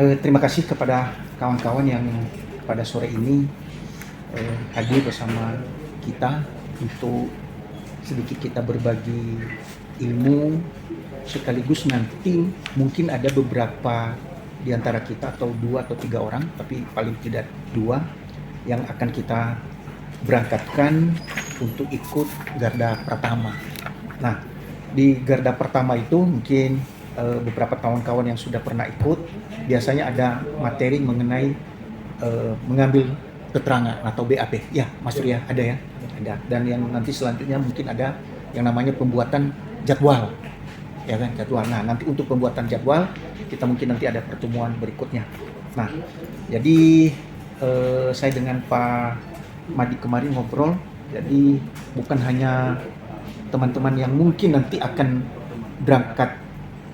Terima kasih kepada kawan-kawan yang pada sore ini hadir bersama kita untuk sedikit kita berbagi ilmu, sekaligus nanti mungkin ada beberapa di antara kita atau 2 atau 3 orang, tapi paling tidak 2 yang akan kita berangkatkan untuk ikut garda pertama. Nah, di garda pertama itu mungkin beberapa kawan-kawan yang sudah pernah ikut, biasanya ada materi mengenai mengambil keterangan atau BAP. Ya, Mas Surya, ada ya? Ada. Dan yang nanti selanjutnya mungkin ada yang namanya pembuatan jadwal. Ya kan, jadwal. Nah, nanti untuk pembuatan jadwal kita mungkin nanti ada pertemuan berikutnya. Nah, jadi saya dengan Pak Madi kemarin ngobrol, jadi bukan hanya teman-teman yang mungkin nanti akan berangkat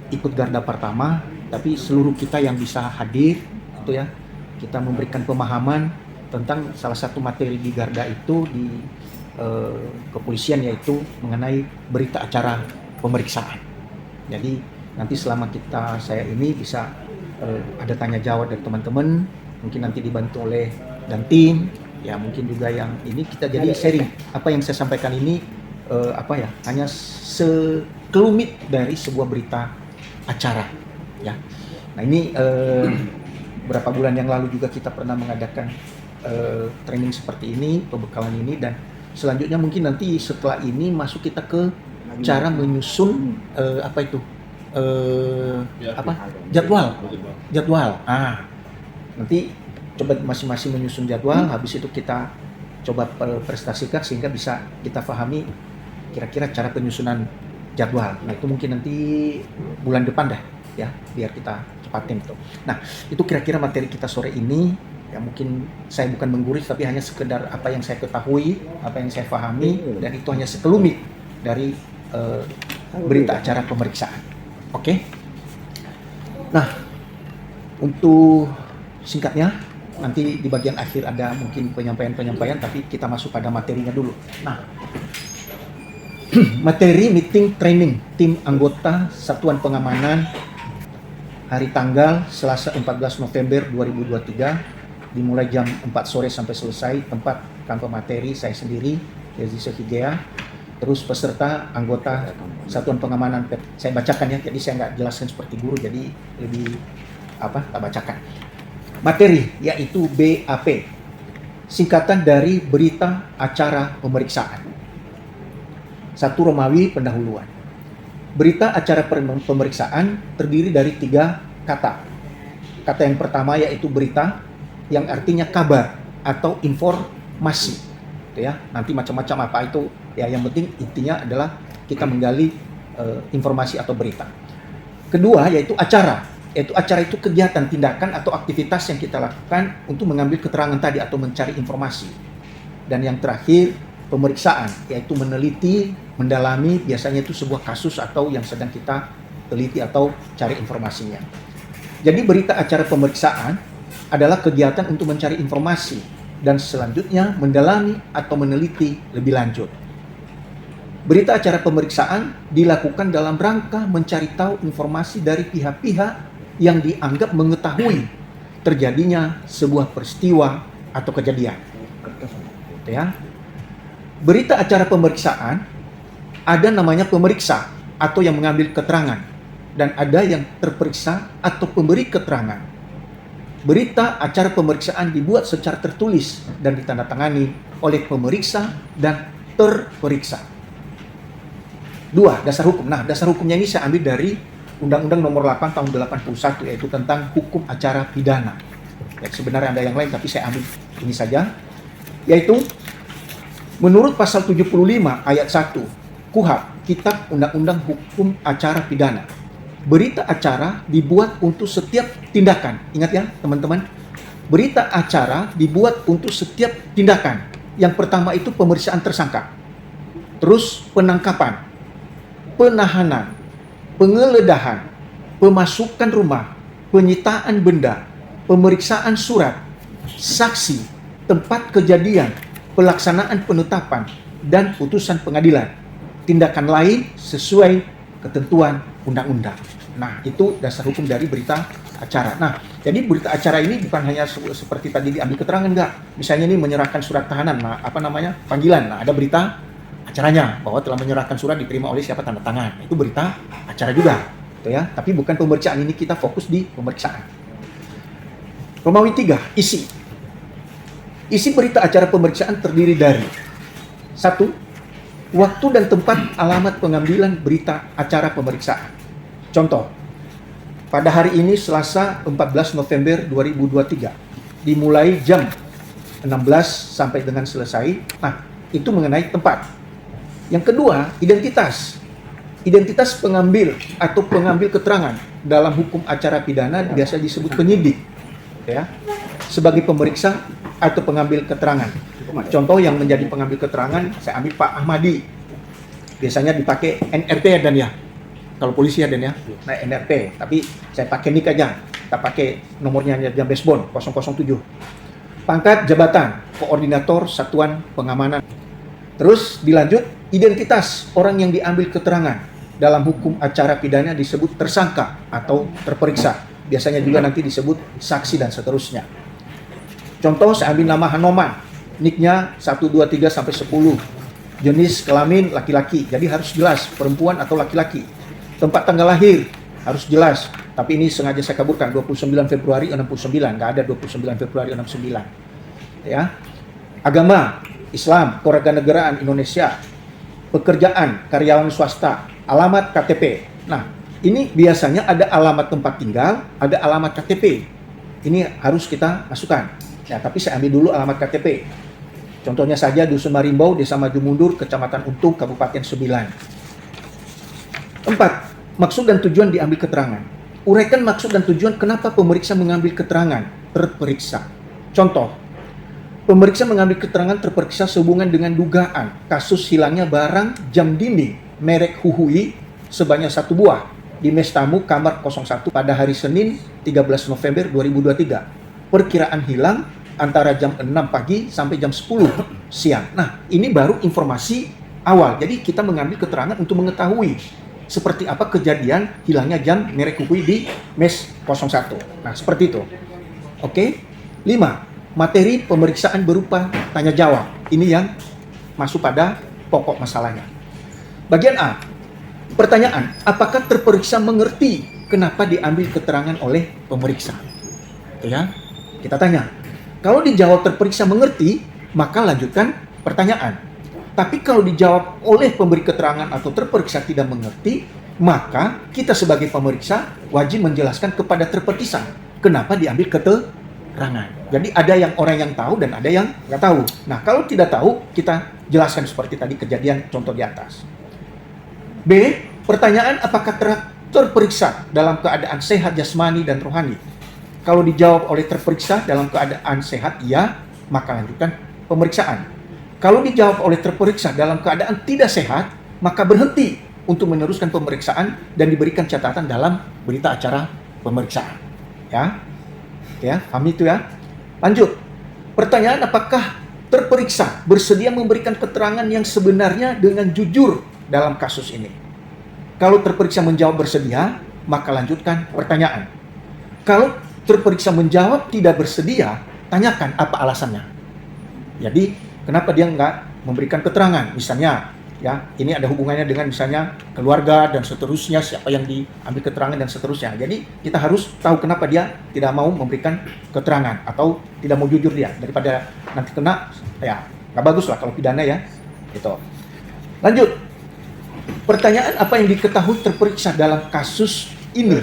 ikut garda pertama, tapi seluruh kita yang bisa hadir itu ya, kita memberikan pemahaman tentang salah satu materi di garda itu di kepolisian, yaitu mengenai berita acara pemeriksaan. Jadi nanti selama saya ini bisa ada tanya jawab dari teman-teman, mungkin nanti dibantu oleh dan tim ya, mungkin juga yang ini kita jadi sharing apa yang saya sampaikan ini hanya sekelumit dari sebuah berita acara ya. Nah ini beberapa bulan yang lalu juga kita pernah mengadakan training seperti ini, pembekalan ini, dan selanjutnya mungkin nanti setelah ini masuk kita ke cara menyusun jadwal. Nanti coba masing-masing menyusun jadwal, habis itu kita coba prestasikan sehingga bisa kita pahami kira-kira cara penyusunan jadwal. Nah itu mungkin nanti bulan depan dah ya, biar kita cepatin itu. Nah itu kira-kira materi kita sore ini ya. Mungkin saya bukan mengguris, tapi hanya sekedar apa yang saya ketahui, apa yang saya pahami, dan itu hanya sekelumit dari berita acara pemeriksaan. Oke? Nah untuk singkatnya nanti di bagian akhir ada mungkin penyampaian, tapi kita masuk pada materinya dulu. Nah, materi meeting training tim anggota Satuan Pengamanan hari tanggal Selasa 14 November 2023 dimulai jam 4 sore sampai selesai. Tempat kantor materi saya sendiri, Yezi Sehigea. Terus peserta anggota Satuan Pengamanan, saya bacakan ya, jadi saya nggak jelaskan seperti guru, jadi lebih tak bacakan. Materi yaitu BAP, singkatan dari berita acara pemeriksaan. 1 Romawi pendahuluan. Berita acara pemeriksaan terdiri dari 3 kata. Kata yang pertama yaitu berita, yang artinya kabar atau informasi. Gitu ya. Nanti macam-macam apa itu ya, yang penting intinya adalah kita menggali informasi atau berita. Kedua yaitu acara. Yaitu acara itu kegiatan, tindakan atau aktivitas yang kita lakukan untuk mengambil keterangan tadi atau mencari informasi. Dan yang terakhir pemeriksaan, yaitu meneliti, mendalami, biasanya itu sebuah kasus atau yang sedang kita teliti atau cari informasinya. Jadi berita acara pemeriksaan adalah kegiatan untuk mencari informasi dan selanjutnya mendalami atau meneliti lebih lanjut. Berita acara pemeriksaan dilakukan dalam rangka mencari tahu informasi dari pihak-pihak yang dianggap mengetahui terjadinya sebuah peristiwa atau kejadian. Gitu ya. Berita acara pemeriksaan ada namanya pemeriksa atau yang mengambil keterangan, dan ada yang terperiksa atau pemberi keterangan. Berita acara pemeriksaan dibuat secara tertulis dan ditandatangani oleh pemeriksa dan terperiksa. 2. Dasar hukum. Nah, dasar hukumnya ini saya ambil dari Undang-Undang Nomor 8 Tahun 81, yaitu tentang hukum acara pidana. Ya, sebenarnya ada yang lain, tapi saya ambil ini saja, yaitu menurut pasal 75 ayat 1 KUHP, Kitab Undang-Undang Hukum Acara Pidana, berita acara dibuat untuk setiap tindakan. Ingat ya teman-teman, berita acara dibuat untuk setiap tindakan. Yang pertama itu pemeriksaan tersangka, terus penangkapan, penahanan, penggeledahan, pemasukan rumah, penyitaan benda, pemeriksaan surat, saksi, tempat kejadian, pelaksanaan penetapan, dan putusan pengadilan. Tindakan lain sesuai ketentuan undang-undang. Nah, itu dasar hukum dari berita acara. Nah, jadi berita acara ini bukan hanya seperti tadi diambil keterangan, enggak. Misalnya ini menyerahkan surat tahanan, nah, panggilan. Nah, ada berita acaranya bahwa telah menyerahkan surat diterima oleh siapa tanda tangan. Itu berita acara juga, gitu ya. Tapi bukan pemeriksaan, ini kita fokus di pemeriksaan. Romawi 3, isi. Isi berita acara pemeriksaan terdiri dari 1. Waktu dan tempat alamat pengambilan berita acara pemeriksaan. Contoh, pada hari ini Selasa 14 November 2023, dimulai jam 16 sampai dengan selesai. Nah, itu mengenai tempat. Yang kedua, identitas. Identitas pengambil atau pengambil keterangan dalam hukum acara pidana biasa disebut penyidik, ya, sebagai pemeriksa atau pengambil keterangan. Contoh yang menjadi pengambil keterangan, saya ambil Pak Ahmadi. Biasanya dipakai NRT dan ya. Kalau polisi ada ya, nah NRP, tapi saya pakai nik aja, kita pakai nomornya jam baseball 007. Pangkat jabatan, koordinator satuan pengamanan. Terus dilanjut, identitas orang yang diambil keterangan dalam hukum acara pidana disebut tersangka atau terperiksa. Biasanya juga nanti disebut saksi dan seterusnya. Contoh, saya ambil nama Hanoman, niknya 1, 2, 3 sampai 10. Jenis kelamin laki-laki, jadi harus jelas perempuan atau laki-laki. Tempat tanggal lahir harus jelas, tapi ini sengaja saya kaburkan, 29 Februari 69, nggak ada 29 Februari 69. Ya. Agama, Islam, kewarganegaraan Indonesia, pekerjaan, karyawan swasta, alamat KTP. Nah, ini biasanya ada alamat tempat tinggal, ada alamat KTP. Ini harus kita masukkan. Ya, tapi saya ambil dulu alamat KTP. Contohnya saja Dusun Marimbau, Desa Maju Mundur, Kecamatan Untung, Kabupaten 9. 4. Maksud dan tujuan diambil keterangan. Uraikan maksud dan tujuan kenapa pemeriksa mengambil keterangan terperiksa. Contoh, pemeriksa mengambil keterangan terperiksa sehubungan dengan dugaan kasus hilangnya barang jam dinding merek Huhui sebanyak 1 buah di mes tamu kamar 01 pada hari Senin 13 November 2023. Perkiraan hilang antara jam 6 pagi sampai jam 10 siang. Nah, ini baru informasi awal. Jadi kita mengambil keterangan untuk mengetahui seperti apa kejadian hilangnya jam merek Huhui di mes 01. Nah, seperti itu. Oke. 5. Materi pemeriksaan berupa tanya jawab. Ini yang masuk pada pokok masalahnya. Bagian A. Pertanyaan, apakah terperiksa mengerti kenapa diambil keterangan oleh pemeriksa? Ya. Kita tanya. Kalau dijawab terperiksa mengerti, maka lanjutkan pertanyaan. Tapi kalau dijawab oleh pemberi keterangan atau terperiksa tidak mengerti, maka kita sebagai pemeriksa wajib menjelaskan kepada terperiksa kenapa diambil keterangan. Jadi ada yang orang yang tahu dan ada yang nggak tahu. Nah, kalau tidak tahu, kita jelaskan seperti tadi kejadian contoh di atas. B. Pertanyaan, apakah terperiksa dalam keadaan sehat jasmani dan rohani? Kalau dijawab oleh terperiksa dalam keadaan sehat, iya, maka lanjutkan pemeriksaan. Kalau dijawab oleh terperiksa dalam keadaan tidak sehat, maka berhenti untuk meneruskan pemeriksaan dan diberikan catatan dalam berita acara pemeriksaan. Ya, ya, paham itu ya. Lanjut. Pertanyaan, apakah terperiksa bersedia memberikan keterangan yang sebenarnya dengan jujur dalam kasus ini? Kalau terperiksa menjawab bersedia, maka lanjutkan pertanyaan. Kalau terperiksa menjawab tidak bersedia, tanyakan apa alasannya. Jadi kenapa dia nggak memberikan keterangan? Misalnya, ya, ini ada hubungannya dengan misalnya keluarga dan seterusnya, siapa yang diambil keterangan dan seterusnya. Jadi kita harus tahu kenapa dia tidak mau memberikan keterangan atau tidak mau jujur dia, daripada nanti kena, ya nggak bagus lah kalau pidana ya. Gitu. Lanjut. Pertanyaan, apa yang diketahui terperiksa dalam kasus ini?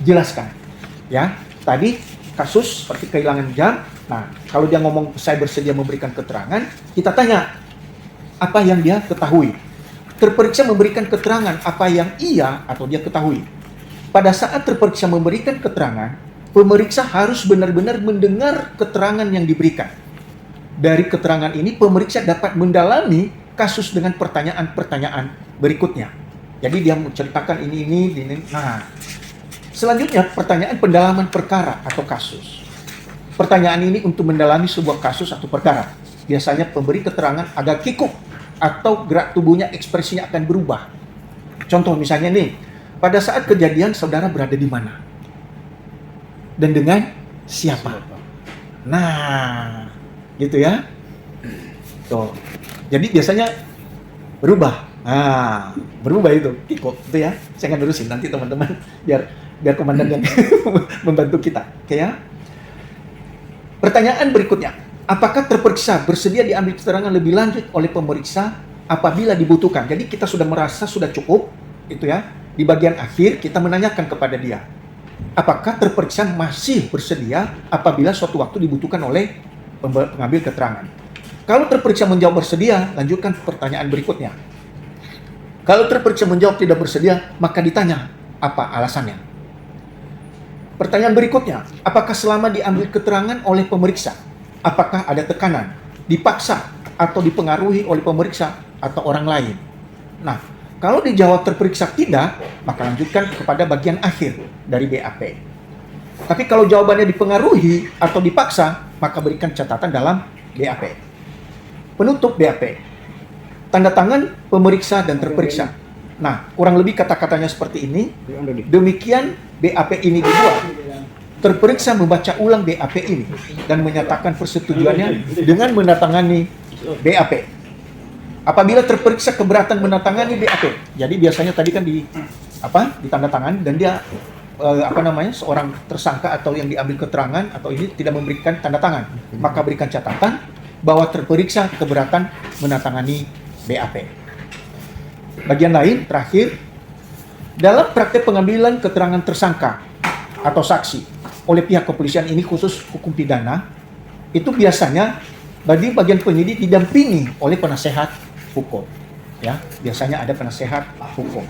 Jelaskan. Ya, tadi kasus seperti kehilangan jam. Nah, kalau dia ngomong saya bersedia memberikan keterangan, kita tanya apa yang dia ketahui. Terperiksa memberikan keterangan apa yang ia atau dia ketahui. Pada saat terperiksa memberikan keterangan, pemeriksa harus benar-benar mendengar keterangan yang diberikan. Dari keterangan ini, pemeriksa dapat mendalami kasus dengan pertanyaan-pertanyaan berikutnya. Jadi dia menceritakan ini. Nah, selanjutnya pertanyaan pendalaman perkara atau kasus. Pertanyaan ini untuk mendalami sebuah kasus atau perkara. Biasanya pemberi keterangan agak kikuk atau gerak tubuhnya, ekspresinya akan berubah. Contoh misalnya nih, pada saat kejadian saudara berada di mana? dan dengan siapa. Nah, gitu ya. Tuh. Jadi biasanya berubah. Nah, berubah itu, Kiko, itu ya. Saya akan terusin nanti teman-teman biar komandan yang membantu kita. Oke ya. Pertanyaan berikutnya, apakah terperiksa bersedia diambil keterangan lebih lanjut oleh pemeriksa apabila dibutuhkan? Jadi kita sudah merasa sudah cukup, itu ya. Di bagian akhir kita menanyakan kepada dia, apakah terperiksa masih bersedia apabila suatu waktu dibutuhkan oleh pengambil keterangan. Kalau terperiksa menjawab bersedia, lanjutkan pertanyaan berikutnya. Kalau terperiksa menjawab tidak bersedia, maka ditanya apa alasannya. Pertanyaan berikutnya, apakah selama diambil keterangan oleh pemeriksa, apakah ada tekanan, dipaksa, atau dipengaruhi oleh pemeriksa atau orang lain? Nah, kalau dijawab terperiksa tidak, maka lanjutkan kepada bagian akhir dari BAP. Tapi kalau jawabannya dipengaruhi atau dipaksa, maka berikan catatan dalam BAP. Penutup BAP. Tanda tangan pemeriksa dan terperiksa. Nah, kurang lebih kata-katanya seperti ini. Demikian BAP ini dibuat. Terperiksa membaca ulang BAP ini dan menyatakan persetujuannya dengan menandatangani BAP. Apabila terperiksa keberatan menandatangani BAP. Jadi biasanya tadi kan ditandatangani dan dia seorang tersangka atau yang diambil keterangan atau ini tidak memberikan tanda tangan, maka berikan catatan bahwa terperiksa keberatan menandatangani BAP. Bagian lain terakhir, dalam praktek pengambilan keterangan tersangka atau saksi oleh pihak kepolisian, ini khusus hukum pidana, itu biasanya bagi bagian penyidik didampingi oleh penasehat hukum. Ya, biasanya ada penasehat hukum.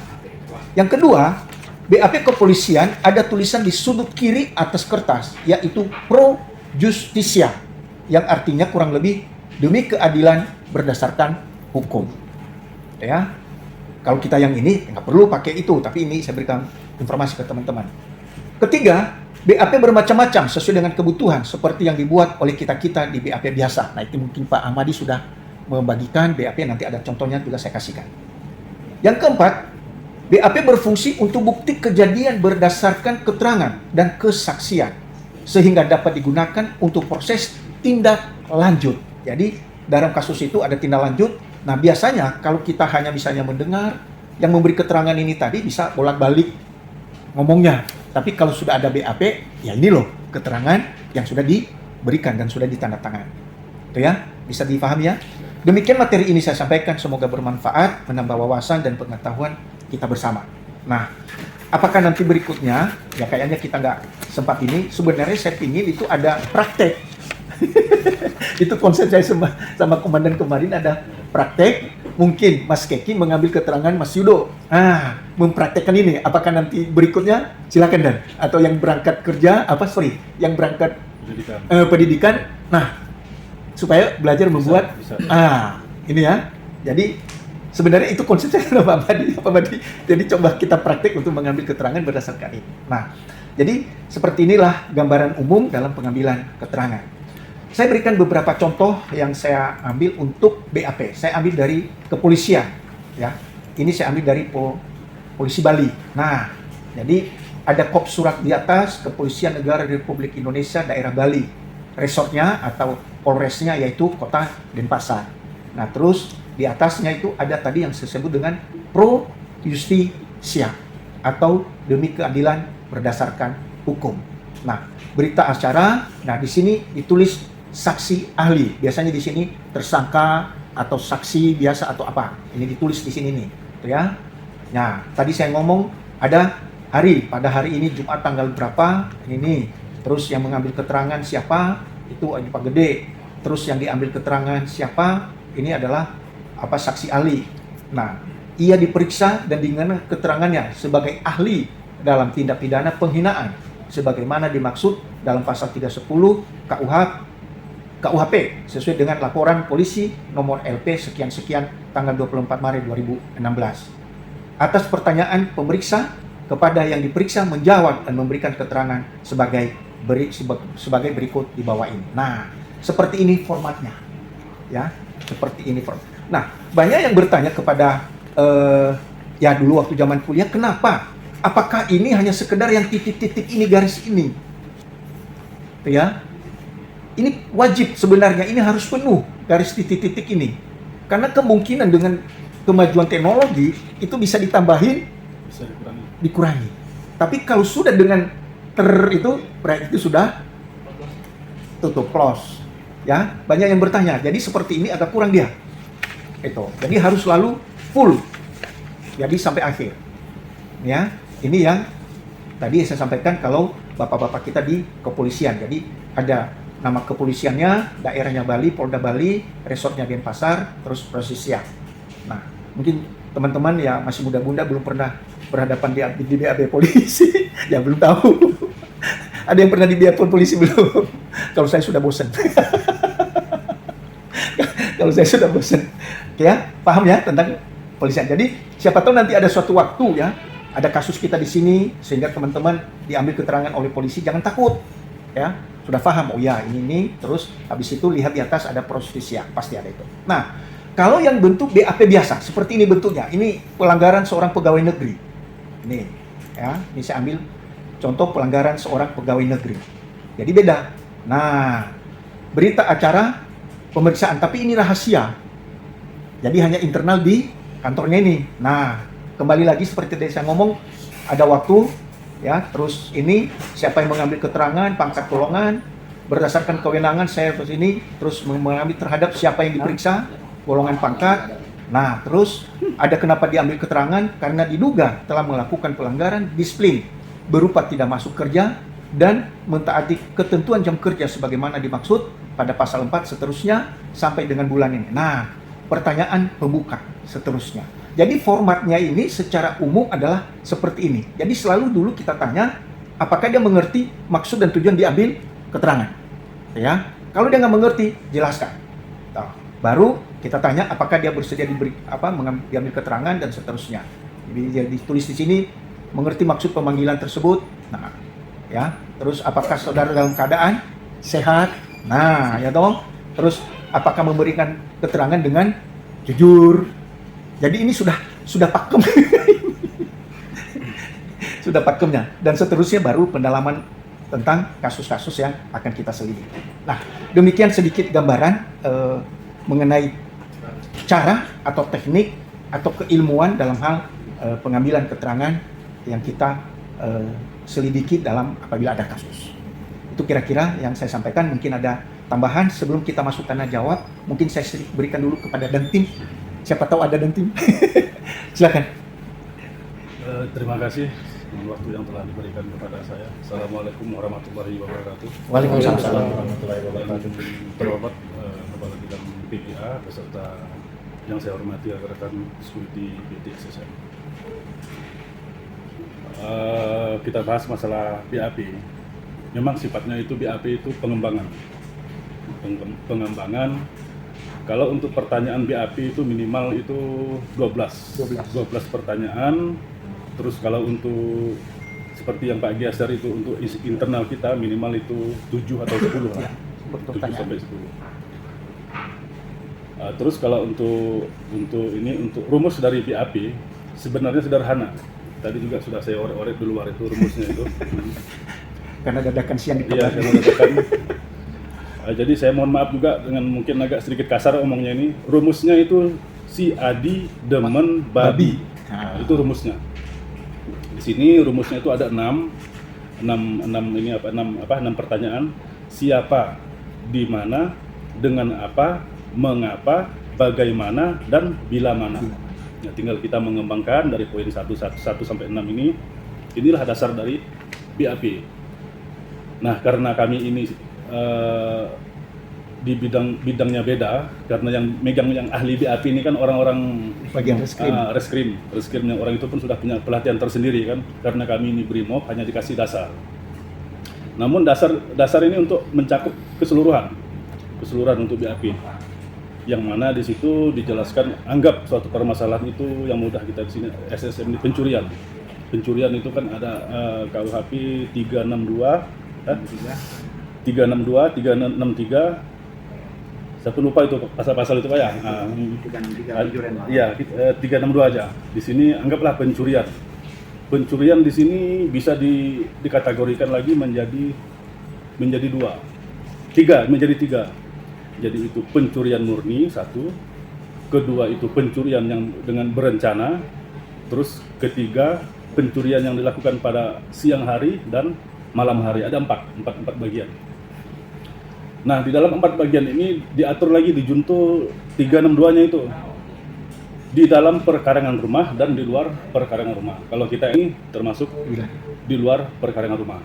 Yang kedua, BAP kepolisian ada tulisan di sudut kiri atas kertas, yaitu pro justisia, yang artinya kurang lebih demi keadilan berdasarkan hukum. Ya, kalau kita yang ini nggak perlu pakai itu, tapi ini saya berikan informasi ke teman-teman. Ketiga, BAP bermacam-macam sesuai dengan kebutuhan seperti yang dibuat oleh kita-kita di BAP biasa. Nah, itu mungkin Pak Ahmadi sudah membagikan BAP, nanti ada contohnya juga saya kasihkan. Yang keempat, BAP berfungsi untuk bukti kejadian berdasarkan keterangan dan kesaksian sehingga dapat digunakan untuk proses tindak lanjut. Jadi, dalam kasus itu ada tindak lanjut. Nah, biasanya kalau kita hanya misalnya mendengar yang memberi keterangan ini tadi bisa bolak-balik ngomongnya. Tapi kalau sudah ada BAP, ya ini loh keterangan yang sudah diberikan dan sudah ditandatangan. Itu ya, bisa dipahami ya. Demikian materi ini saya sampaikan, semoga bermanfaat, menambah wawasan dan pengetahuan kita bersama. Nah, apakah nanti berikutnya, ya kayaknya kita nggak sempat ini, sebenarnya saya ingin itu ada praktek. Itu konsep saya sama komandan kemarin, ada praktek. Mungkin Mas Keki mengambil keterangan Mas Yudo, mempraktekkan ini. Apakah nanti berikutnya silakan Dan, atau yang berangkat kerja yang berangkat pendidikan. Nah, supaya belajar membuat bisa. Ini ya. Jadi sebenarnya itu konsep saya sama Pak Madi. Jadi coba kita praktek untuk mengambil keterangan berdasarkan ini. Nah, jadi seperti inilah gambaran umum dalam pengambilan keterangan. Saya berikan beberapa contoh yang saya ambil untuk BAP. Saya ambil dari kepolisian, ya. Ini saya ambil dari Polisi Bali. Nah, jadi ada kop surat di atas Kepolisian Negara Republik Indonesia Daerah Bali. Resortnya atau Polresnya yaitu Kota Denpasar. Nah, terus di atasnya itu ada tadi yang saya sebut dengan pro justisia atau demi keadilan berdasarkan hukum. Nah, berita acara. Nah, di sini ditulis saksi ahli. Biasanya di sini tersangka atau saksi biasa atau apa. Ini ditulis di sini nih, tuh ya. Nah, tadi saya ngomong ada hari, pada hari ini Jumat tanggal berapa, ini. Terus yang mengambil keterangan siapa? Itu Pak Gede. Terus yang diambil keterangan siapa? Ini adalah saksi ahli. Nah, ia diperiksa dan dengan keterangannya sebagai ahli dalam tindak pidana penghinaan sebagaimana dimaksud dalam pasal 310 KUHP sesuai dengan laporan polisi nomor LP sekian-sekian tanggal 24 Maret 2016. Atas pertanyaan pemeriksa kepada yang diperiksa menjawab dan memberikan keterangan sebagai berikut di bawah ini. Nah, seperti ini formatnya. Ya, seperti ini format. Nah, banyak yang bertanya kepada dulu waktu zaman kuliah, kenapa? Apakah ini hanya sekedar yang titik-titik ini, garis ini? ya. Ini wajib sebenarnya, ini harus penuh garis titik-titik ini. Karena kemungkinan dengan kemajuan teknologi itu bisa ditambahin, bisa dikurangi. Tapi kalau sudah dengan proyek itu sudah tutup, close. Ya, banyak yang bertanya. Jadi seperti ini agak kurang dia. Itu. Jadi harus selalu full. Jadi sampai akhir. Ya, ini yang tadi saya sampaikan kalau bapak-bapak kita di kepolisian. Jadi ada nama kepolisiannya, daerahnya Bali, Polda Bali, resortnya Denpasar, terus prosesnya. Nah, mungkin teman-teman ya masih muda-muda belum pernah berhadapan di BAB polisi, ya belum tahu. Ada yang pernah di BAB polisi belum? Kalau saya sudah bosan. Kalau saya sudah bosan. Ya, paham ya tentang polisian. Jadi siapa tahu nanti ada suatu waktu ya, ada kasus kita di sini sehingga teman-teman diambil keterangan oleh polisi, jangan takut. Ya, sudah paham, oh ya ini, terus habis itu lihat di atas ada prosesnya, pasti ada itu. Nah, kalau yang bentuk BAP biasa, seperti ini bentuknya, ini pelanggaran seorang pegawai negeri. Ini, ya, ini saya ambil contoh pelanggaran seorang pegawai negeri. Jadi beda. Nah, berita acara pemeriksaan, tapi ini rahasia. Jadi hanya internal di kantornya ini. Nah, kembali lagi seperti tadi saya ngomong, ada waktu, ya, terus ini siapa yang mengambil keterangan, pangkat golongan, berdasarkan kewenangan saya terus ini, terus mengambil terhadap siapa yang diperiksa, golongan pangkat. Nah, terus ada kenapa diambil keterangan, karena diduga telah melakukan pelanggaran disiplin berupa tidak masuk kerja dan mentaati ketentuan jam kerja sebagaimana dimaksud pada pasal 4 seterusnya sampai dengan bulan ini. Nah, pertanyaan pembuka seterusnya. Jadi formatnya ini secara umum adalah seperti ini. Jadi selalu dulu kita tanya, apakah dia mengerti maksud dan tujuan diambil keterangan. Ya, kalau dia nggak mengerti, jelaskan. Nah, baru kita tanya, apakah dia bersedia diambil keterangan dan seterusnya. Jadi dia ditulis di sini, mengerti maksud pemanggilan tersebut. Nah, ya, terus apakah saudara dalam keadaan sehat? Nah, ya dong. Terus apakah memberikan keterangan dengan jujur? Jadi ini sudah pakem. Sudah pakemnya. Dan seterusnya baru pendalaman tentang kasus-kasus yang akan kita selidiki. Nah, demikian sedikit gambaran mengenai cara atau teknik atau keilmuan dalam hal pengambilan keterangan yang kita selidiki dalam apabila ada kasus. Itu kira-kira yang saya sampaikan. Mungkin ada tambahan sebelum kita masuk tanya jawab. Mungkin saya berikan dulu kepada Dantim. Siapa tahu ada Dantim. Silakan. Terima kasih waktu yang telah diberikan kepada saya. Assalamualaikum warahmatullahi wabarakatuh. Waalaikumsalam warahmatullahi wabarakatuh. Terhormat Kepala Bidang PPA beserta yang saya hormati rekan Security PT SSM. Kita bahas masalah BAP. Memang sifatnya itu BAP itu pengembangan. Kalau untuk pertanyaan BAP itu minimal itu 12 pertanyaan. Terus kalau untuk seperti yang Pak Giasar itu untuk internal kita minimal itu 7 atau 10 lah. 7 sampai 10. Terus kalau untuk rumus dari BAP sebenarnya sederhana. Tadi juga sudah saya orek-orek di luar itu rumusnya itu. Karena dadakan siang di Iya, karena dadakan. Jadi saya mohon maaf juga dengan mungkin agak sedikit kasar omongnya ini. Rumusnya itu si Adi demen babi. Nah, itu rumusnya. Di sini rumusnya itu ada 6 pertanyaan. Siapa, di mana, dengan apa, mengapa, bagaimana, dan bila mana. Ya, tinggal kita mengembangkan dari poin 1 sampai 6 ini. Inilah dasar dari BAP. Nah, karena kami ini di bidangnya beda, karena yang megang yang ahli BAP ini kan orang-orang bagian reskrim. Reskrim yang orang itu pun sudah punya pelatihan tersendiri kan, karena kami ini BRIMOB hanya dikasih dasar. Namun dasar ini untuk mencakup keseluruhan untuk BAP, yang mana di situ dijelaskan anggap suatu permasalahan itu yang mudah kita di sini SSM ini pencurian itu kan ada KUHP 362, 363, saya pun lupa itu pasal-pasal itu Pak ya. Iya, 362 aja. Di sini anggaplah pencurian. Pencurian di sini bisa dikategorikan lagi menjadi menjadi menjadi tiga. Jadi itu pencurian murni satu, kedua itu pencurian yang dengan berencana, terus ketiga pencurian yang dilakukan pada siang hari dan malam hari. Ada empat bagian. Nah, di dalam 4 bagian ini diatur lagi di junto 362-nya itu. Di dalam perkarangan rumah dan di luar perkarangan rumah. Kalau kita ini termasuk di luar perkarangan rumah.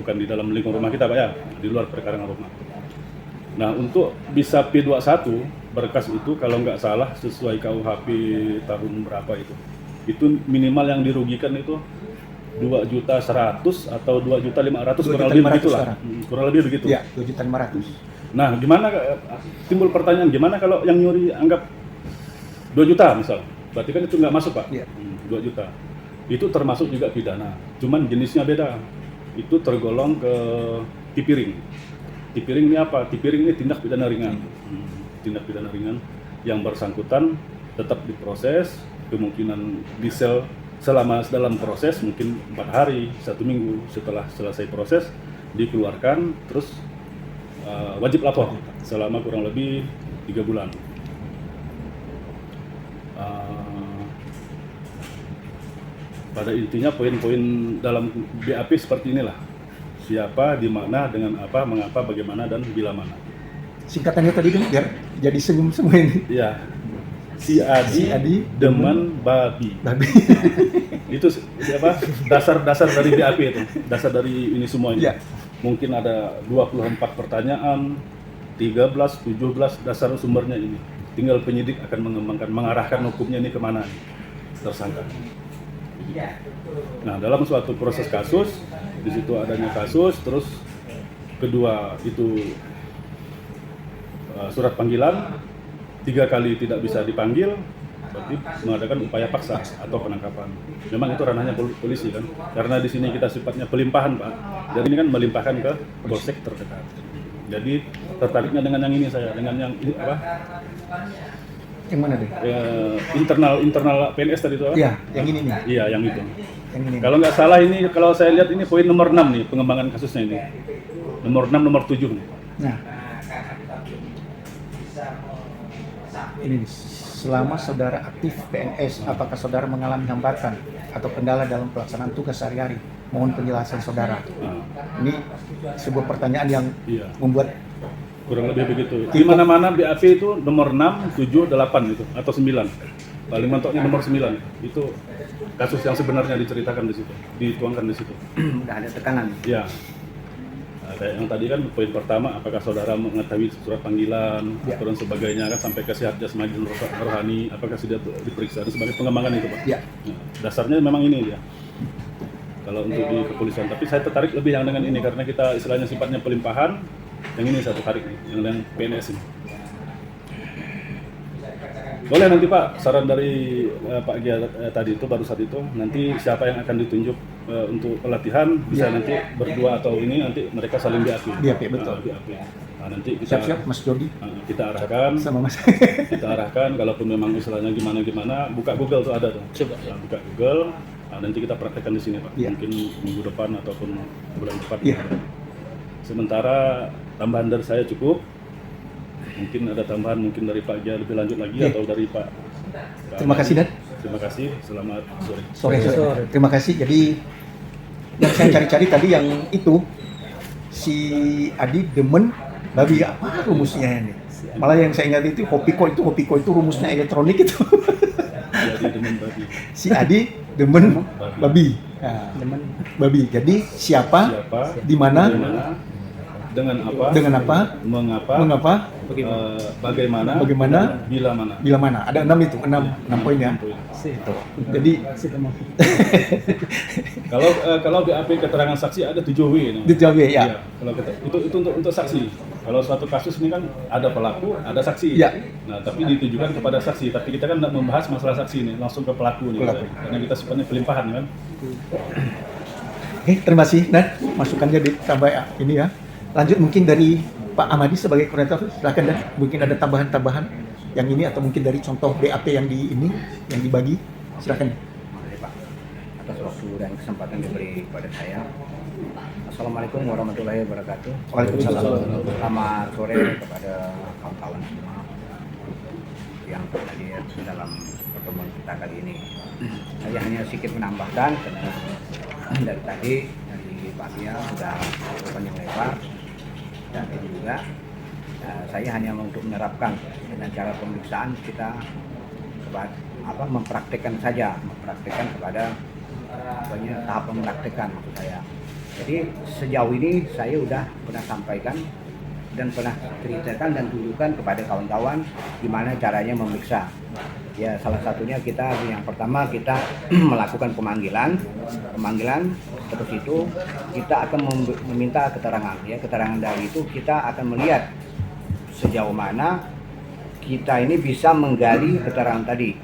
Bukan di dalam lingkungan rumah kita, Pak ya, di luar perkarangan rumah. Nah, untuk bisa P21 berkas itu kalau nggak salah sesuai KUHP tahun berapa itu minimal yang dirugikan itu 2.100.000 atau 2.500.000 kurang lebih begitulah. Kurang lebih begitu. Ya, 2.500.000. Nah, gimana timbul pertanyaan gimana kalau yang nyuri anggap 2 juta misal, berarti kan itu nggak masuk, Pak. Iya. 2 juta. Itu termasuk juga pidana, cuman jenisnya beda. Itu tergolong ke tipiring. Tipiring ini apa? Tipiring ini tindak pidana ringan. Tindak pidana ringan yang bersangkutan tetap diproses, kemungkinan di sel selama dalam proses mungkin 4 hari, 1 minggu setelah selesai proses dikeluarkan, terus wajib lapor selama kurang lebih 3 bulan. Pada intinya poin-poin dalam BAP seperti inilah. Siapa, di mana, dengan apa, mengapa, bagaimana, dan bila mana. Singkatannya tadi kan biar jadi senyum semua ini. Iya. Si Adi demen babi. Itu siapa? Dasar dari BAP itu. Dasar dari ini semua ini. Ya. Mungkin ada 24 pertanyaan, 13, 17 dasar sumbernya ini. Tinggal penyidik akan mengembangkan, mengarahkan hukumnya ini kemana tersangka. Nah, dalam suatu proses kasus, di situ adanya kasus, terus kedua itu surat panggilan, 3 kali tidak bisa dipanggil, berarti mengadakan upaya paksa atau penangkapan. Memang itu ranahnya polisi kan, karena di sini kita sifatnya pelimpahan, Pak. Dan ini kan melimpahkan ke polsek terdekat. Jadi tertariknya dengan yang ini saya, dengan yang ini apa? Yang mana deh? Internal PNS tadi itu apa? Iya, yang ini nih. Iya, yang itu. Yang ini. Kalau nggak salah ini, kalau saya lihat ini poin nomor 6 nih pengembangan kasusnya ini. Nomor 6, nomor 7 nih. Nah, ini nih. Selama saudara aktif PNS, apakah saudara mengalami hambatan atau kendala dalam pelaksanaan tugas sehari-hari? Mohon penjelasan saudara. Ini sebuah pertanyaan yang Iya. membuat Kurang lebih begitu. Di mana-mana BAP itu nomor 6, 7, 8 gitu atau 9. Paling mentoknya nomor 9. Itu kasus yang sebenarnya diceritakan di situ, dituangkan di situ. Udah ada tekanan. Ya. Nah, kayak yang tadi kan poin pertama, apakah saudara mengetahui surat panggilan, Ya. aturan sebagainya kan sampai ke Sehat Jasmani dan Rohani, apakah sudah diperiksa dan sebagai pengembangan itu, Pak. Ya. Nah, dasarnya memang ini dia. Kalau untuk di kepolisian, tapi saya tertarik lebih yang dengan ini karena kita istilahnya sifatnya pelimpahan. Yang ini satu tarik nih, yang PNS ini. Boleh nanti Pak, saran dari Pak Gia tadi itu baru saat itu, nanti siapa yang akan ditunjuk untuk pelatihan bisa nanti berdua atau ini nanti mereka saling BAP. BAP, betul. BAP. Nah, nanti kita siap-siap Mas Jody kita arahkan, sama Mas. kita arahkan kalaupun memang istilahnya gimana, buka Google tuh ada tuh. Coba. Nah, buka Google, nah, nanti kita praktekkan di sini Pak. Ya. Mungkin minggu depan ataupun bulan depan. Ya. Sementara tambahan dari saya cukup. Mungkin ada tambahan mungkin dari Pak Gia lebih lanjut lagi Oke. atau dari Pak. Terima kasih, Dan. Terima kasih. Selamat sore. Sore. Terima kasih. Jadi yang saya cari-cari tadi yang itu si Adi demen babi, apa rumusnya ini? Malah yang saya ingat itu Hopiko itu rumusnya elektronik itu. Jadi demen babi. Si Adi demen babi. Nah, Teman babi. Jadi siapa, Siapa? di mana, Dengan apa? dengan apa, mengapa, Bagaimana? Bila mana? bila mana. Ada 6 itu, 6 poin ya. Jadi Kalau BAP keterangan saksi ada 7W. dijawab ya. Iya, kalau itu untuk saksi. Kalau suatu kasus ini kan ada pelaku, ada saksi. Iya. Nah, tapi ditujukan kepada saksi. Tapi kita kan tidak membahas masalah saksi ini, langsung ke pelaku nih. Pelaku. Karena kita sifatnya pelimpahan kan. Oke, terima kasih Dan. Masukannya ditambah ya, ini ya. Lanjut mungkin dari Pak Amadi sebagai koordinator, silakan Dan. Mungkin ada tambahan-tambahan yang ini atau mungkin dari contoh BAP yang di ini yang dibagi, silakan. waktu dan kesempatan diberi kepada saya. Assalamualaikum warahmatullahi wabarakatuh. Waalaikumsalam. Selamat sore kepada kawan-kawan semua yang hadir dalam pertemuan kita kali ini. Saya hanya sedikit menambahkan karena dari tadi dari Pak Bia sudah panjang lebar dan ini juga saya hanya untuk menerapkan dengan cara pemeriksaan kita mempraktekkan kepada tahap mempraktekkan maksud saya. Jadi sejauh ini saya sudah pernah sampaikan dan pernah ceritakan dan tunjukkan kepada kawan-kawan gimana caranya memeriksa. Ya, salah satunya yang pertama kita melakukan pemanggilan, terus itu kita akan meminta keterangan. Ya, keterangan dari itu kita akan melihat sejauh mana kita ini bisa menggali keterangan tadi,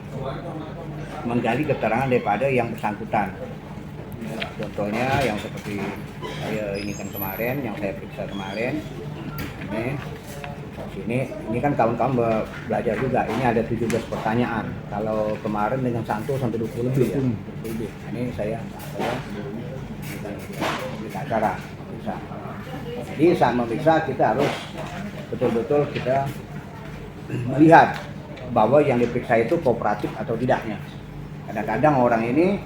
menggali keterangan daripada yang bersangkutan. Contohnya yang seperti saya ini kan kemarin, yang saya periksa kemarin, ini kan kawan-kawan belajar juga. Ini ada 17 pertanyaan. Kalau kemarin dengan Santo sampai 20 lebih ya. 20 lebih. Ini saya acara memeriksa. Jadi saat memeriksa kita harus betul-betul kita melihat bahwa yang diperiksa itu kooperatif atau tidaknya. Kadang-kadang orang ini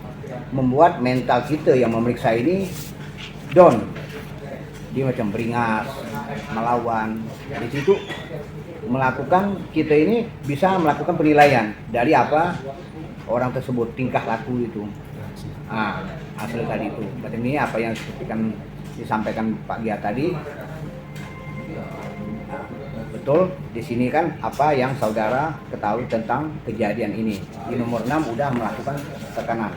membuat mental kita yang memeriksa ini down. Dia macam beringas, melawan. Di situ kita ini bisa melakukan penilaian dari apa orang tersebut, tingkah laku itu. Hasil tadi itu. Berarti ini apa yang disampaikan Pak Gia tadi. Betul, di sini kan apa yang saudara ketahui tentang kejadian ini. Di nomor 6 udah melakukan tekanan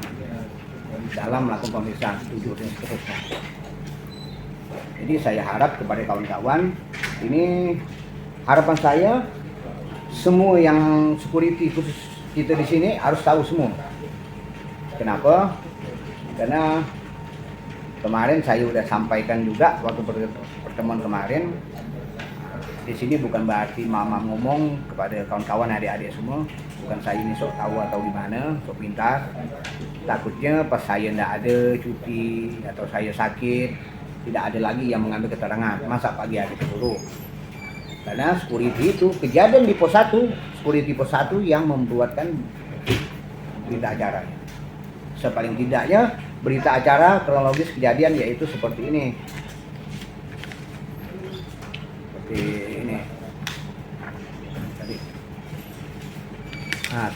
dalam melakukan pemeriksaan, jujur dan seterusnya. Jadi saya harap kepada kawan-kawan, ini harapan saya semua yang security khusus kita di sini harus tahu semua. Kenapa? Karena kemarin saya sudah sampaikan juga waktu pertemuan kemarin. Di sini bukan berarti mama ngomong kepada kawan-kawan adik-adik semua, bukan saya ini sok tahu atau gimana, sok pintar. Takutnya pas saya tidak ada cuti atau saya sakit, tidak ada lagi yang mengambil keterangan. Masa pagi ada disuruh? Karena security itu kejadian di pos 1, security pos 1 yang membuatkan berita acaranya. Sepaling tidaknya berita acara kronologis kejadian yaitu seperti ini. Seperti ini. Tadi.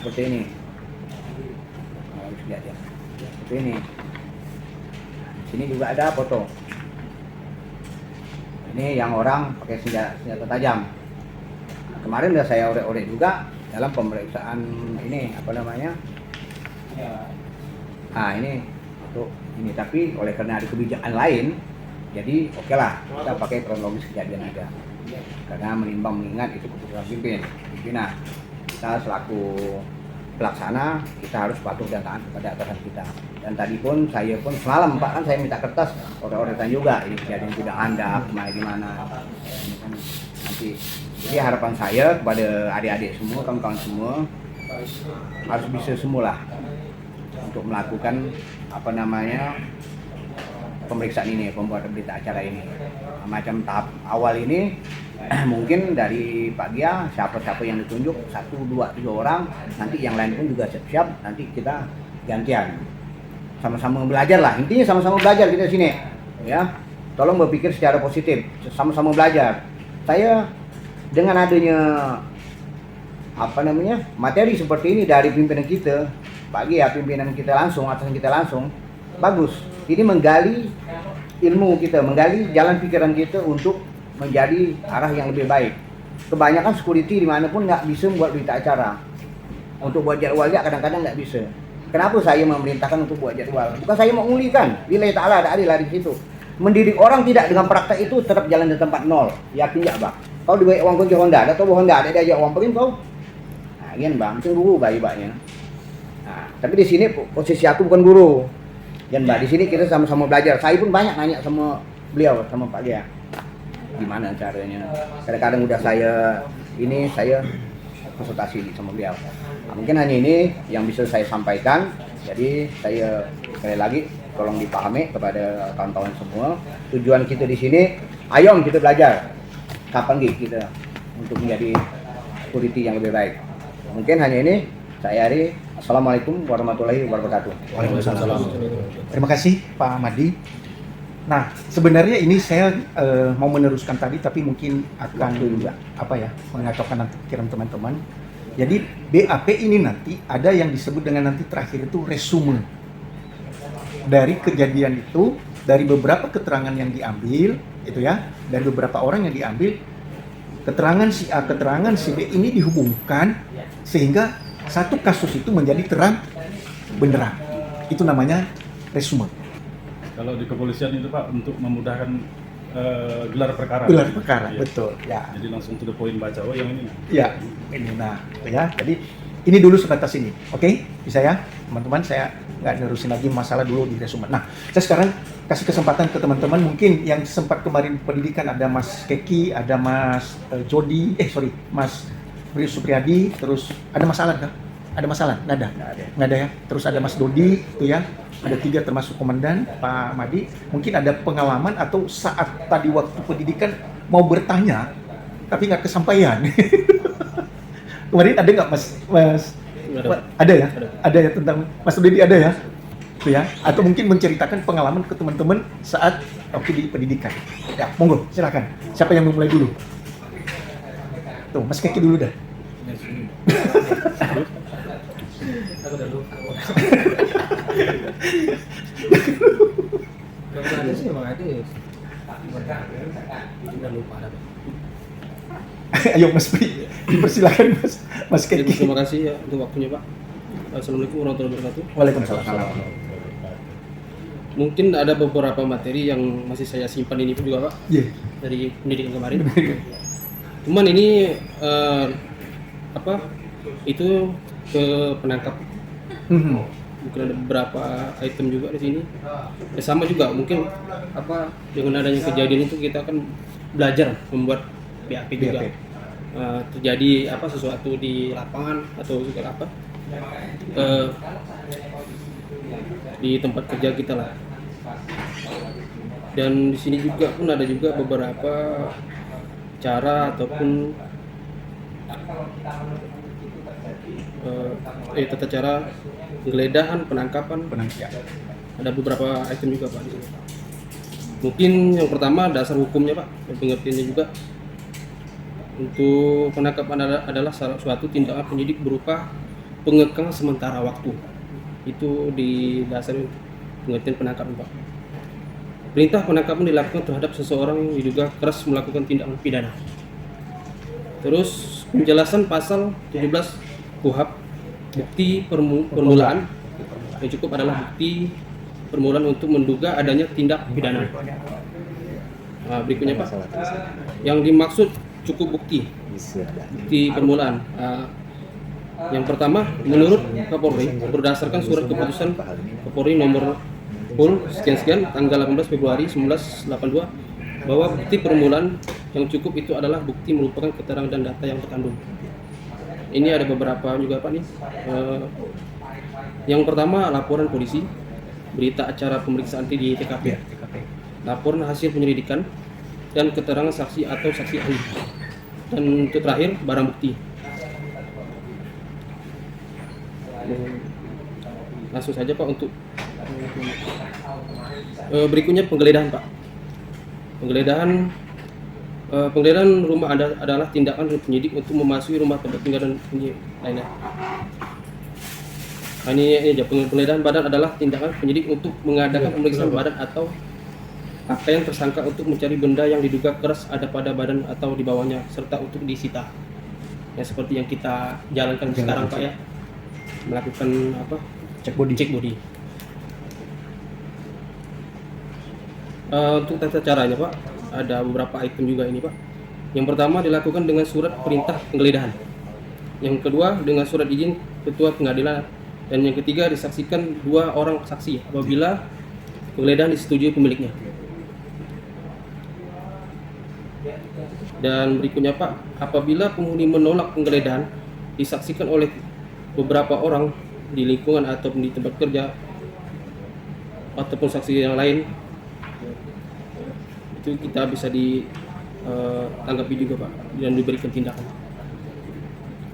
Seperti ini. Kejadian. Seperti ini. Sini juga ada foto. Ini yang orang pakai senjata tajam. Kemarin udah saya orek-orek juga dalam pemeriksaan ini ini untuk ini, tapi oleh karena ada kebijakan lain, jadi oke lah kita pakai kronologis kejadian aja. Karena mengingat itu keputusan pimpinan. Kita selaku pelaksana kita harus patuh dan taat kepada atasan kita. Dan tadi pun saya pun semalam Pak kan saya minta kertas orek-orekan juga ini kejadian tidak handap gimana. Ini kan nanti jadi harapan saya kepada adik-adik semua, kawan-kawan semua harus bisa semualah untuk melakukan pemeriksaan ini, pembuatan berita acara ini. Macam tahap awal ini mungkin dari Pak Gia siapa-siapa yang ditunjuk 1, 2, 3 orang, nanti yang lain pun juga siap-siap, nanti kita gantian. Sama-sama belajar lah, intinya sama-sama belajar kita sini. Ya, tolong berpikir secara positif, sama-sama belajar. Saya dengan adanya materi seperti ini dari pimpinan kita, Pak Gia, pimpinan kita langsung, atasan kita langsung, bagus. Ini menggali ilmu kita, menggali jalan pikiran kita untuk menjadi arah yang lebih baik. Kebanyakan security dimanapun nggak bisa membuat berita acara. Untuk buat jadwalnya kadang-kadang nggak bisa. Kenapa saya memerintahkan untuk buat jadwal? Bukan saya mau ngulikan, lillahi ta'ala ada adil di situ. Mendidik orang tidak dengan praktek itu tetap jalan di tempat nol. Yakin nggak Bang? Kau dibayar uang kunci Honda, atau Honda ada diajak uang perin kau? Gini Bang, itu guru bayi-bayinya. Tapi di sini posisi aku bukan guru. Dan Mbak, di sini kita sama-sama belajar. Saya pun banyak nanya sama beliau, sama Pak Gia. Gimana caranya? Kadang-kadang udah saya konsultasi sama beliau. Mungkin hanya ini yang bisa saya sampaikan. Jadi saya Sekali lagi tolong dipahami kepada kawan-kawan semua, tujuan kita di sini ayo kita belajar kapan kita untuk menjadi security yang lebih baik. Mungkin hanya ini saya Ari. Assalamualaikum warahmatullahi wabarakatuh. Waalaikumsalam. Terima kasih Pak Madi. Nah, sebenarnya ini saya mau meneruskan tadi, tapi mungkin akan mengacaukan nanti pikiran teman-teman. Jadi BAP ini nanti ada yang disebut dengan nanti terakhir itu resume dari kejadian itu, dari beberapa keterangan yang diambil, itu ya, dari beberapa orang yang diambil, keterangan si A, keterangan si B ini dihubungkan sehingga satu kasus itu menjadi terang benderang. Itu namanya resume. Kalau di kepolisian itu Pak untuk memudahkan gelar perkara. Gelar perkara, Iya. betul. Ya. Jadi langsung to the point baca, oh yang ini. Ya, ini nah, ya. Jadi ini dulu sebatas ini, oke? Bisa ya, teman-teman. Saya nggak nerusin lagi masalah dulu di resume. Nah, saya sekarang kasih kesempatan ke teman-teman mungkin yang sempat kemarin pendidikan, ada Mas Keki, ada Mas Mas Bri Supriyadi, terus ada masalah kan? Ada masalah? Nggak ada? Nggak ada ya? Terus ada Mas Dodi, itu ya. Ada 3 termasuk komandan, Pak Madi. Mungkin ada pengalaman atau saat tadi waktu pendidikan mau bertanya, tapi nggak kesampaian. Kemarin ada nggak Mas? Ada ya? Ada ya tentang Mas Dodi ada ya? Itu ya? Atau mungkin menceritakan pengalaman ke teman-teman saat waktu di pendidikan. Ya, monggo, silakan. Siapa yang memulai dulu? Tuh, Mas Keki dulu dah. Aku udah lupa. Kalau ada sih emang ada ya. Udah lupa ada. Ayo Mas Pri, persilakan Mas Jadi, Keki. terima kasih ya untuk waktunya Pak. Assalamualaikum warahmatullahi wabarakatuh. Waalaikumsalam. Mungkin ada beberapa materi yang masih saya simpan ini pun juga Pak Iya. dari pendidikan kemarin. Cuman ini itu ke penangkap. Mungkin ada beberapa item juga di sini. Ya, sama juga mungkin dengan adanya kejadian itu kita akan belajar membuat BAP juga. BAP. Terjadi sesuatu di lapangan atau juga di tempat kerja kita lah. Dan di sini juga pun ada juga beberapa cara ataupun tata cara penggeledahan, penangkapan. Ada beberapa item juga Pak di sini. Mungkin yang pertama dasar hukumnya Pak, dan pengertiannya juga. Untuk penangkapan adalah suatu tindakan penyidik berupa pengekang sementara waktu. Itu di dasar pengertian penangkapan Pak. Perintah penangkapan dilakukan terhadap seseorang yang diduga keras melakukan tindakan pidana. Terus penjelasan pasal 17 KUHP, bukti permulaan yang cukup adalah bukti permulaan untuk menduga adanya tindak pidana. Berikutnya Pak, yang dimaksud cukup bukti permulaan. Yang pertama, menurut Kapolri berdasarkan surat keputusan Kapolri nomor sekian tanggal 18 Februari 1982 bahwa bukti permulaan yang cukup itu adalah bukti merupakan keterangan dan data yang terkandung. Ini ada beberapa juga Pak nih. Yang pertama, laporan polisi, berita acara pemeriksaan di TKP, laporan hasil penyelidikan, dan keterangan saksi atau saksi ahli. Dan untuk terakhir, barang bukti. Langsung saja Pak untuk berikutnya penggeledahan Pak. Penggeledahan rumah adalah tindakan penyidik untuk memasuki rumah tempat tinggal dan lainnya. Ini aja, penggeledahan badan adalah tindakan penyidik untuk mengadakan pemeriksaan badan atau pakaian tersangka untuk mencari benda yang diduga keras ada pada badan atau di bawahnya serta untuk disita. Ya seperti yang kita jalankan sekarang Pak ya. Melakukan Cek body. Untuk tata caranya Pak, ada beberapa item juga ini Pak. Yang pertama dilakukan dengan surat perintah penggeledahan. Yang kedua dengan surat izin ketua pengadilan. Dan yang ketiga disaksikan 2 orang saksi apabila penggeledahan disetujui pemiliknya. Dan berikutnya Pak, apabila penghuni menolak penggeledahan disaksikan oleh beberapa orang di lingkungan atau di tempat kerja ataupun saksi yang lain, itu kita bisa ditanggapi juga Pak dan diberikan tindakan.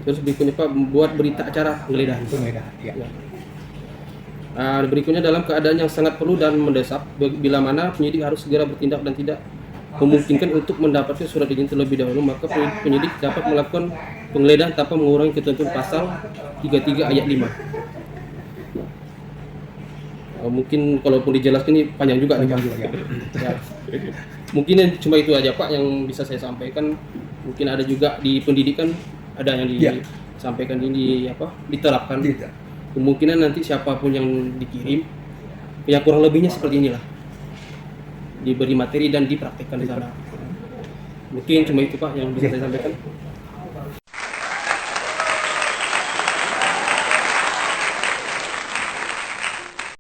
Terus berikutnya Pak, membuat berita acara penggeledahan. Penggeledahan, ya. Ya. Berikutnya dalam keadaan yang sangat perlu dan mendesak, bila mana penyidik harus segera bertindak dan tidak memungkinkan untuk mendapatkan surat izin terlebih dahulu, maka penyidik dapat melakukan penggeledahan tanpa mengurangi ketentuan pasal 33 ayat 5. Mungkin kalaupun dijelaskan ini panjang juga nih Pak. Ya. Mungkin cuma itu aja Pak yang bisa saya sampaikan. Mungkin ada juga di pendidikan ada yang disampaikan ini diterapkan. Kemungkinan nanti siapapun yang dikirim, ya kurang lebihnya seperti inilah, diberi materi dan dipraktekkan di sana. Mungkin cuma itu Pak yang bisa saya sampaikan.